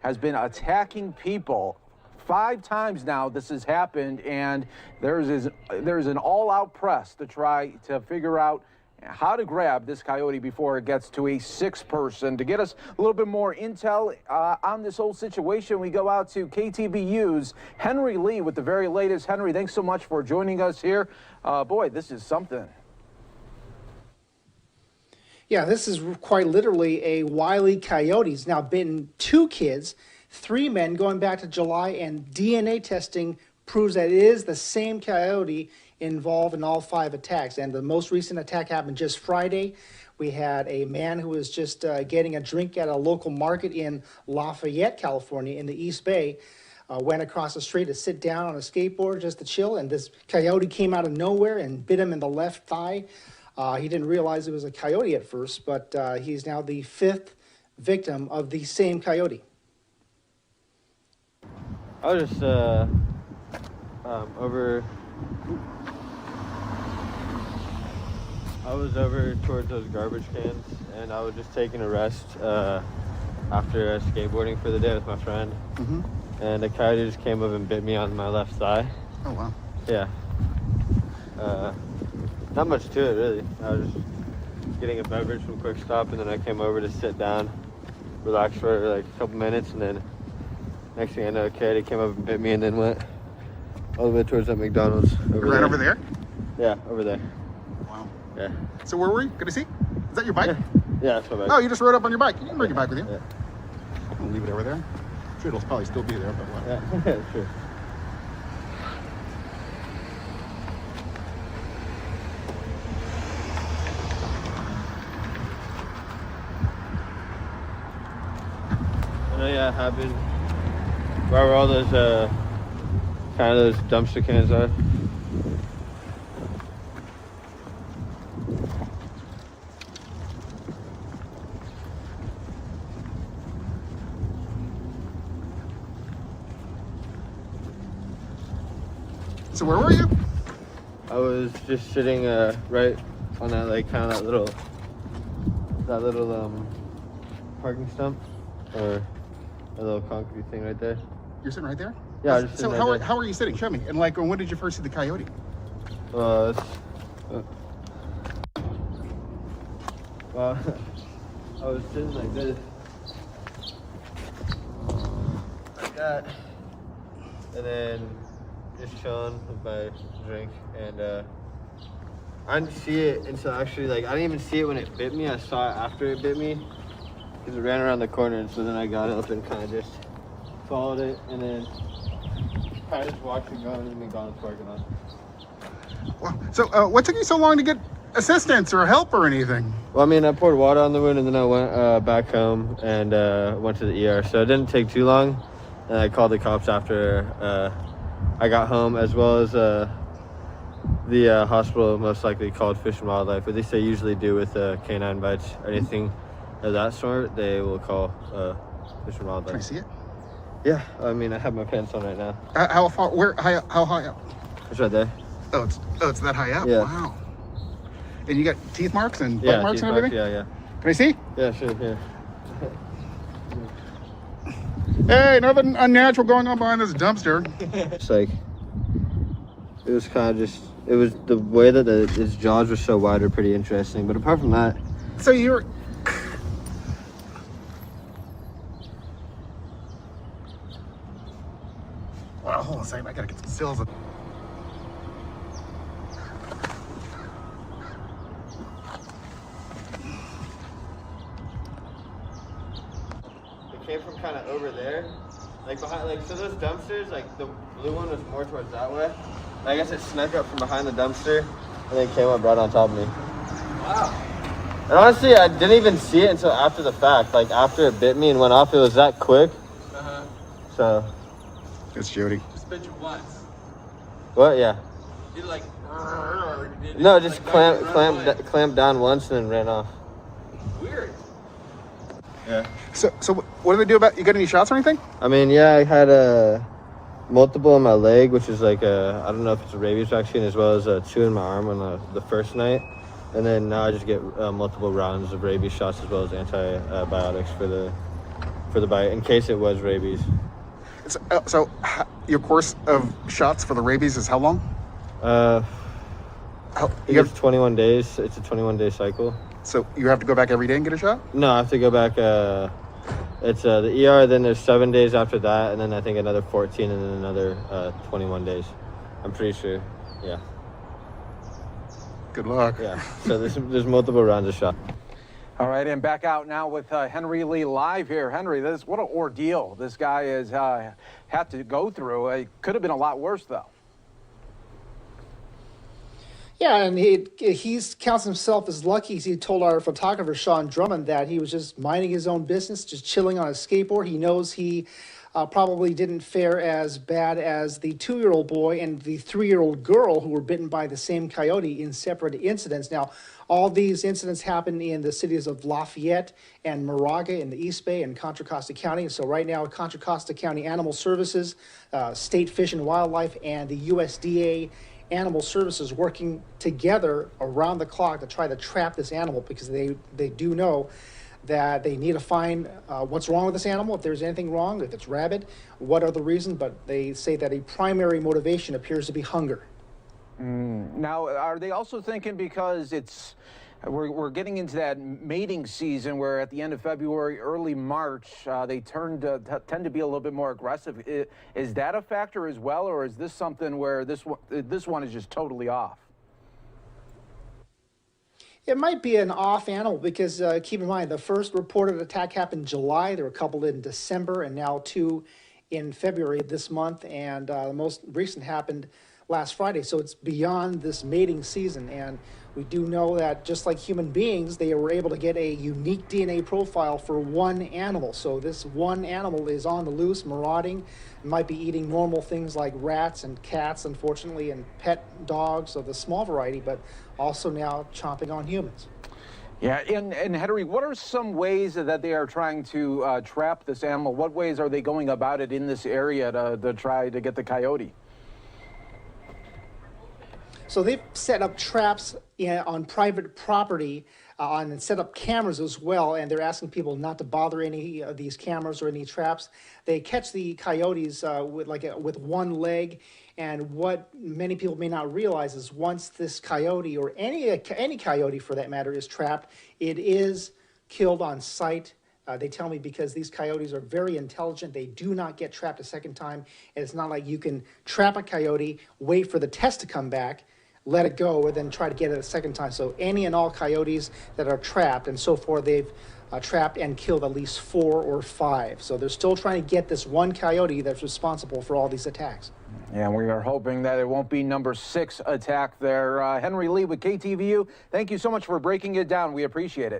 has been attacking people. 5 times now this has happened, and there's an all-out press to try to figure out how to grab this coyote before it gets to a 6th person. To get us a little bit more intel on this whole situation, we go out to KTVU's Henry Lee with the very latest. Henry, thanks so much for joining us here. Boy, this is something. Yeah, this is quite literally a wily coyote. He's now bitten 2 kids, 3 men going back to July, and DNA testing proves that it is the same coyote involved in all 5 attacks. And the most recent attack happened just Friday. We had a man who was just getting a drink at a local market in Lafayette, California, in the East Bay. Went across the street to sit down on a skateboard just to chill, and this coyote came out of nowhere and bit him in the left thigh. He didn't realize it was a coyote at first, but he's now the 5th victim of the same coyote. I was just over towards those garbage cans, and I was just taking a rest after skateboarding for the day with my friend. Mm-hmm. And a coyote just came up and bit me on my left thigh. Oh, wow. Yeah. Not much to it, really. I was just getting a beverage from Quik Stop, and then I came over to sit down, relax for like a couple minutes, and then next thing I know, a coyote came up and bit me, and then went all the way towards that McDonald's over Right there. over there? Yeah, over there. Wow. Yeah. So where were you? Can I see? Is that your bike? Yeah, that's my bike. Oh, you just rode up on your bike. You can bring your bike with you. Yeah. I'm gonna leave it over there. Sure, it'll probably still be there, but what? Yeah, sure. Yeah, it happened right where all those kind of those dumpster cans are. So where were you? I was just sitting right on that, like, kind of that little parking stump, or a little concrete thing right there. You're sitting right there? Yeah, I was just So sitting right there. how are you sitting? Show me. And like, when did you first see the coyote? Well, I was sitting like this, like that, and then just chilling with my drink, and I didn't see it until actually, like, I didn't even see it when it bit me. I saw it after it bit me, because it ran around the corner, and so then I got up and kind of just followed it, and then kind of just watched it go into the McDonald's parking lot. Wow. So what took you so long to get assistance or help or anything? Well, I mean, I poured water on the wound, and then I went back home and went to the ER, so it didn't take too long. And I called the cops after I got home, as well as the hospital most likely called Fish and Wildlife. At least they usually do with canine bites or anything of that sort. They will call Fish and Wildlife. Can I see it? Yeah, I mean, I have my pants on right now. How far? Where? How high up? It's right there. Oh, it's that high up. Yeah. Wow. And you got teeth marks and Yeah, bite marks teeth and marks, everything? yeah. Can I see? Yeah, sure, yeah. Hey, nothing unnatural going on behind this dumpster. It's like, it was kind of just, it was the way that its jaws were so wide are pretty interesting. But apart from that, So you're... Well, hold on a second. I gotta get some stills. it came from kind of over there, like behind, like, so those dumpsters, like the blue one was more towards that way. I guess it snuck up from behind the dumpster and then came up right on top of me. Wow. And honestly, I didn't even see it until after the fact. Like, after it bit me and went off, it was that quick. Uh-huh. So. It's Jody. Just bit you once. What? Yeah. Did it like... No, just clamped down once and then ran off. Weird. Yeah. So what do they do about... You got any shots or anything? I mean, yeah, I had multiple in my leg, which is like I don't know if it's a rabies vaccine, as well as 2 in my arm on the first night. And then now I just get multiple rounds of rabies shots, as well as antibiotics for the for the bite in case it was rabies. Your course of shots for the rabies is how long? I You think it's 21 days. It's a 21-day cycle. So you have to go back every day and get a shot? No, I have to go back. It's the ER. Then there's 7 days after that, and then I think another 14, and then another 21 days. I'm pretty sure. Yeah. Good luck. Yeah. So there's multiple rounds of shot. All right, and back out now with Henry Lee live here. Henry, what an ordeal this guy has had to go through. It could have been a lot worse, though. Yeah, and he counts himself as lucky. He told our photographer, Sean Drummond, that he was just minding his own business, just chilling on his skateboard. He knows he probably didn't fare as bad as the 2-year-old boy and the 3-year-old girl who were bitten by the same coyote in separate incidents. Now, all these incidents happened in the cities of Lafayette and Moraga in the East Bay and Contra Costa County. So right now, Contra Costa County Animal Services, State Fish and Wildlife, and the USDA Animal Services working together around the clock to try to trap this animal, because they do know that they need to find what's wrong with this animal, if there's anything wrong, if it's rabid, what are the reasons, but they say that a primary motivation appears to be hunger. Now, are they also thinking because we're getting into that mating season where at the end of February, early March, they tend to be a little bit more aggressive? Is that a factor as well, or is this something where this one is just totally off? It might be an off animal because keep in mind, the first reported attack happened in July. There were a couple in December and now 2 in February of this month. And the most recent happened last Friday. So it's beyond this mating season. And we do know that just like human beings, they were able to get a unique DNA profile for one animal. So this one animal is on the loose, marauding, might be eating normal things like rats and cats, unfortunately, and pet dogs of the small variety, but also now chomping on humans. Yeah, and Henry, what are some ways that they are trying to trap this animal? What ways are they going about it in this area to try to get the coyote? So they've set up traps on private property and set up cameras as well, and they're asking people not to bother any of these cameras or any traps. They catch the coyotes with one leg, and what many people may not realize is once this coyote, or any coyote for that matter, is trapped, it is killed on sight. They tell me because these coyotes are very intelligent. They do not get trapped a second time, and it's not like you can trap a coyote, wait for the test to come back, let it go, and then try to get it a second time. So any and all coyotes that are trapped, and so far they've trapped and killed at least 4 or 5. So they're still trying to get this one coyote that's responsible for all these attacks. Yeah, we are hoping that it won't be number 6 attack there. Henry Lee with KTVU, thank you so much for breaking it down. We appreciate it.